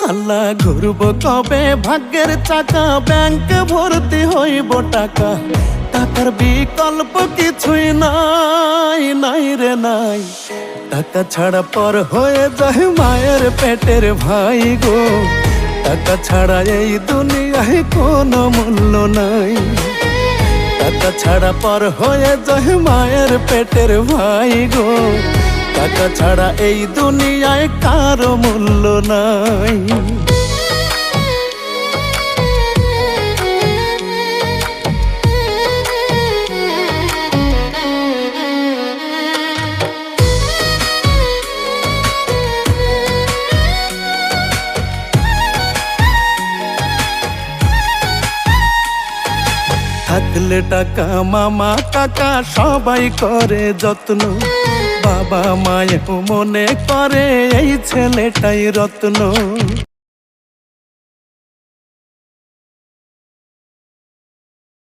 আল্লাহ ঘুরব কবে ভাগ্যের চাকা, ব্যাংক ভর্তি হইব টাকা, টাকার বিকল্প কিছুই নাই, নাই রে নাই। টাকা ছাড়া পর হয়ে যায় মায়ের পেটের ভাই গো, টাকা ছাড়া এই দুনিয়ায় কোনো মূল্য নাই। টাকা ছাড়া পর হয়ে যায় মায়ের পেটের ভাই গো, টাকা ছাড়া এই দুনিয়ায় কারো মূল্য নাই। থাকলে টাকা মামা কাকা সবাই করে যত্ন, বাবা মায়েও মনে করে এই ছেলেটাই রত্ন।